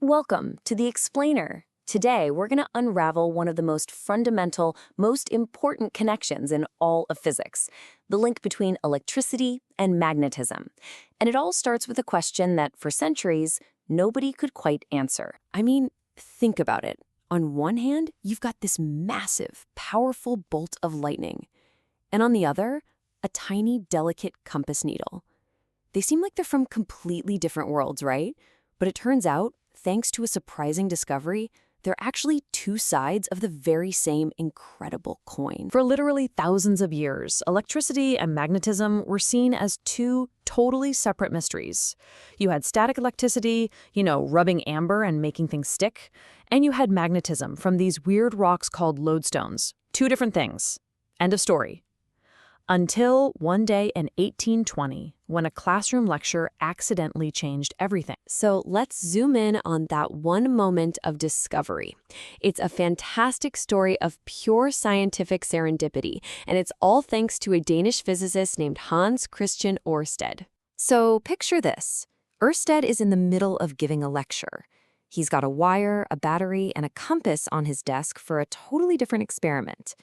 Welcome to The Explainer. Today, we're going to unravel one of the most fundamental, most important connections in all of physics, the link between electricity and magnetism. And it all starts with a question that, for centuries, nobody could quite answer. I mean, think about it. On one hand, you've got this massive, powerful bolt of lightning. And on the other, a tiny, delicate compass needle. They seem like they're from completely different worlds, right? But it turns out, thanks to a surprising discovery, they're actually two sides of the very same incredible coin. For literally thousands of years, electricity and magnetism were seen as two totally separate mysteries. You had static electricity, rubbing amber and making things stick, and you had magnetism from these weird rocks called lodestones. Two different things. End of story. Until one day in 1820, when a classroom lecture accidentally changed everything. So let's zoom in on that one moment of discovery. It's a fantastic story of pure scientific serendipity, and it's all thanks to a Danish physicist named Hans Christian Ørsted. So picture this. Ørsted is in the middle of giving a lecture. He's got a wire, a battery, and a compass on his desk for a totally different experiment.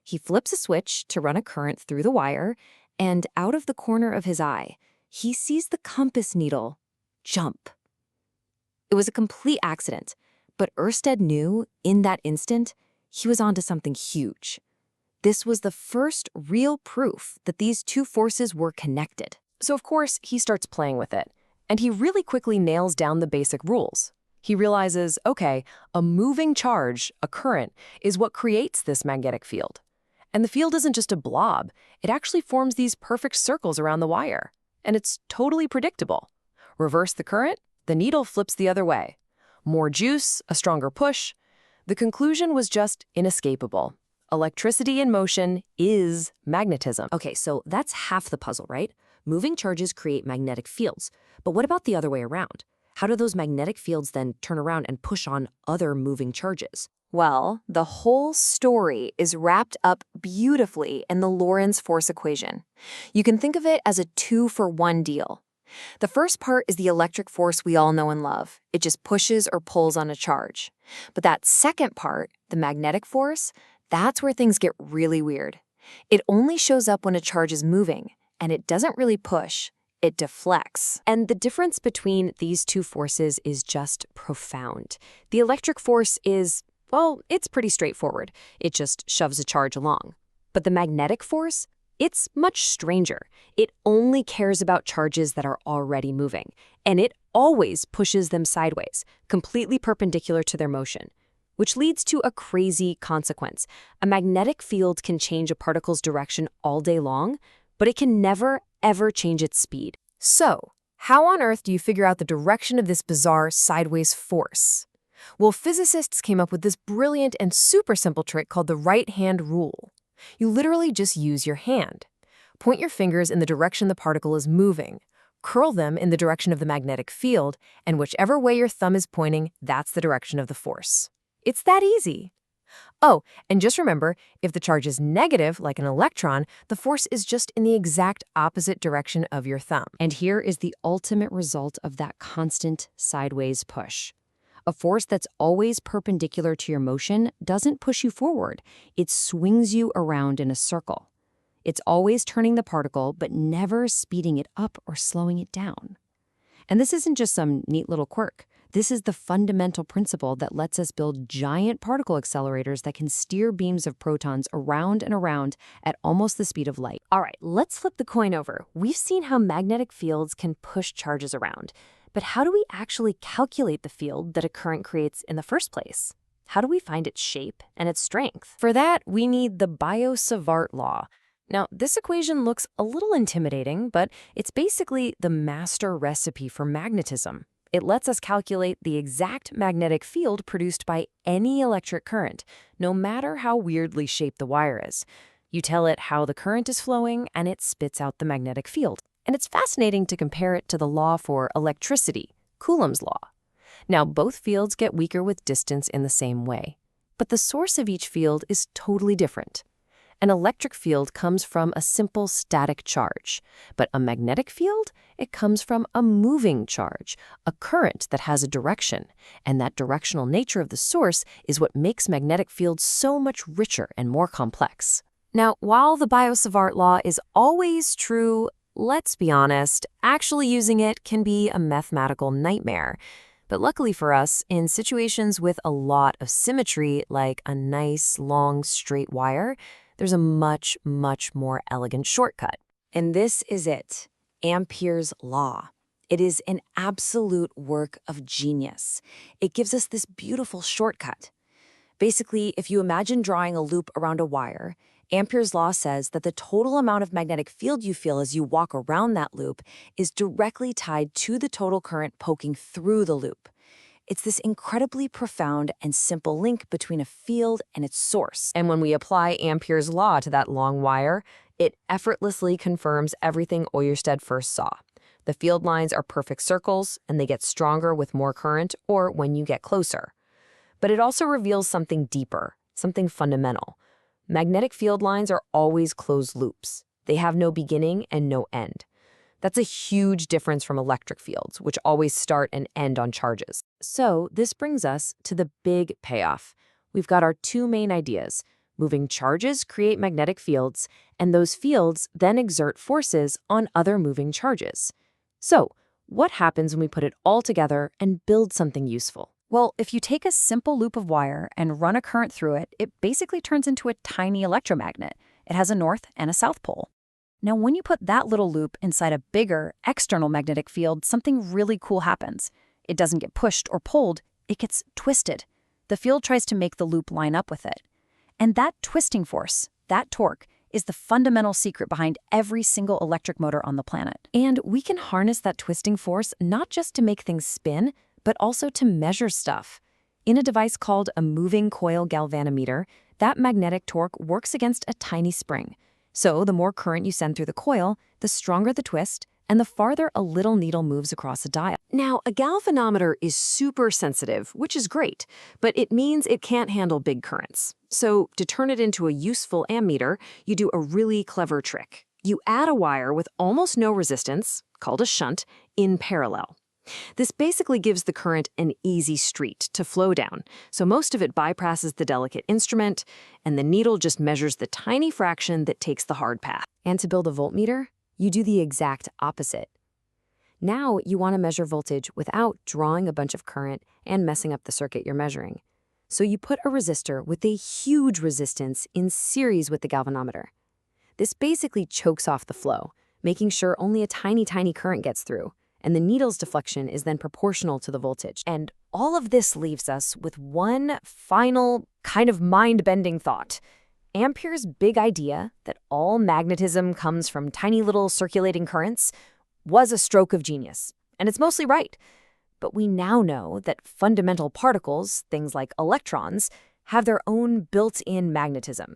He flips a switch to run a current through the wire, and out of the corner of his eye, he sees the compass needle jump. It was a complete accident, but Ørsted knew, in that instant, he was onto something huge. This was the first real proof that these two forces were connected. So of course, he starts playing with it, and he really quickly nails down the basic rules. He realizes, okay, a moving charge, a current, is what creates this magnetic field. And the field isn't just a blob, it actually forms these perfect circles around the wire. And it's totally predictable. Reverse the current, the needle flips the other way. More juice, a stronger push. The conclusion was just inescapable. Electricity in motion is magnetism. Okay, so that's half the puzzle, right? Moving charges create magnetic fields. But what about the other way around? How do those magnetic fields then turn around and push on other moving charges? Well, the whole story is wrapped up beautifully in the Lorentz force equation. You can think of it as a 2-for-1 deal. The first part is the electric force we all know and love. It just pushes or pulls on a charge. But that second part, the magnetic force, that's where things get really weird. It only shows up when a charge is moving, and it doesn't really push. It deflects. And the difference between these two forces is just profound. The electric force is, well, it's pretty straightforward. It just shoves a charge along. But the magnetic force, it's much stranger. It only cares about charges that are already moving. And it always pushes them sideways, completely perpendicular to their motion. Which leads to a crazy consequence. A magnetic field can change a particle's direction all day long, but it can never, ever change its speed. So, how on earth do you figure out the direction of this bizarre sideways force? Well, physicists came up with this brilliant and super simple trick called the right-hand rule. You literally just use your hand. Point your fingers in the direction the particle is moving, curl them in the direction of the magnetic field, and whichever way your thumb is pointing, that's the direction of the force. It's that easy. Oh, and just remember, if the charge is negative, like an electron, the force is just in the exact opposite direction of your thumb. And here is the ultimate result of that constant sideways push. A force that's always perpendicular to your motion doesn't push you forward. It swings you around in a circle. It's always turning the particle, but never speeding it up or slowing it down. And this isn't just some neat little quirk. This is the fundamental principle that lets us build giant particle accelerators that can steer beams of protons around and around at almost the speed of light. All right, let's flip the coin over. We've seen how magnetic fields can push charges around. But how do we actually calculate the field that a current creates in the first place? How do we find its shape and its strength? For that, we need the Biot-Savart law. Now, this equation looks a little intimidating, but it's basically the master recipe for magnetism. It lets us calculate the exact magnetic field produced by any electric current, no matter how weirdly shaped the wire is. You tell it how the current is flowing, and it spits out the magnetic field. And it's fascinating to compare it to the law for electricity, Coulomb's law. Now, both fields get weaker with distance in the same way. But the source of each field is totally different. An electric field comes from a simple static charge, but a magnetic field, it comes from a moving charge, a current that has a direction, and that directional nature of the source is what makes magnetic fields so much richer and more complex. Now, while the Biot-Savart law is always true, let's be honest, actually using it can be a mathematical nightmare. But luckily for us, in situations with a lot of symmetry, like a nice, long, straight wire, there's a much, much more elegant shortcut. And this is it, Ampere's law. It is an absolute work of genius. It gives us this beautiful shortcut. Basically, if you imagine drawing a loop around a wire, Ampere's law says that the total amount of magnetic field you feel as you walk around that loop is directly tied to the total current poking through the loop. It's this incredibly profound and simple link between a field and its source. And when we apply Ampere's law to that long wire, it effortlessly confirms everything Oersted first saw. The field lines are perfect circles, and they get stronger with more current or when you get closer. But it also reveals something deeper, something fundamental. Magnetic field lines are always closed loops. They have no beginning and no end. That's a huge difference from electric fields, which always start and end on charges. So this brings us to the big payoff. We've got our two main ideas. Moving charges create magnetic fields, and those fields then exert forces on other moving charges. So what happens when we put it all together and build something useful? Well, if you take a simple loop of wire and run a current through it, it basically turns into a tiny electromagnet. It has a north and a south pole. Now, when you put that little loop inside a bigger, external magnetic field, something really cool happens. It doesn't get pushed or pulled, it gets twisted. The field tries to make the loop line up with it. And that twisting force, that torque, is the fundamental secret behind every single electric motor on the planet. And we can harness that twisting force not just to make things spin, but also to measure stuff. In a device called a moving coil galvanometer, that magnetic torque works against a tiny spring. So the more current you send through the coil, the stronger the twist, and the farther a little needle moves across a dial. Now, a galvanometer is super sensitive, which is great, but it means it can't handle big currents. So to turn it into a useful ammeter, you do a really clever trick. You add a wire with almost no resistance, called a shunt, in parallel. This basically gives the current an easy street to flow down, so most of it bypasses the delicate instrument, and the needle just measures the tiny fraction that takes the hard path. And to build a voltmeter, you do the exact opposite. Now you want to measure voltage without drawing a bunch of current and messing up the circuit you're measuring. So you put a resistor with a huge resistance in series with the galvanometer. This basically chokes off the flow, making sure only a tiny current gets through, and the needle's deflection is then proportional to the voltage. And all of this leaves us with one final kind of mind-bending thought. Ampere's big idea that all magnetism comes from tiny little circulating currents was a stroke of genius, and it's mostly right. But we now know that fundamental particles, things like electrons, have their own built-in magnetism.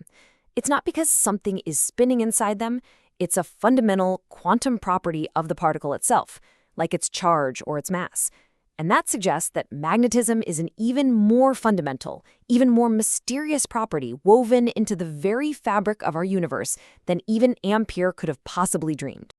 It's not because something is spinning inside them, it's a fundamental quantum property of the particle itself, like its charge or its mass. And that suggests that magnetism is an even more fundamental, even more mysterious property woven into the very fabric of our universe than even Ampere could have possibly dreamed.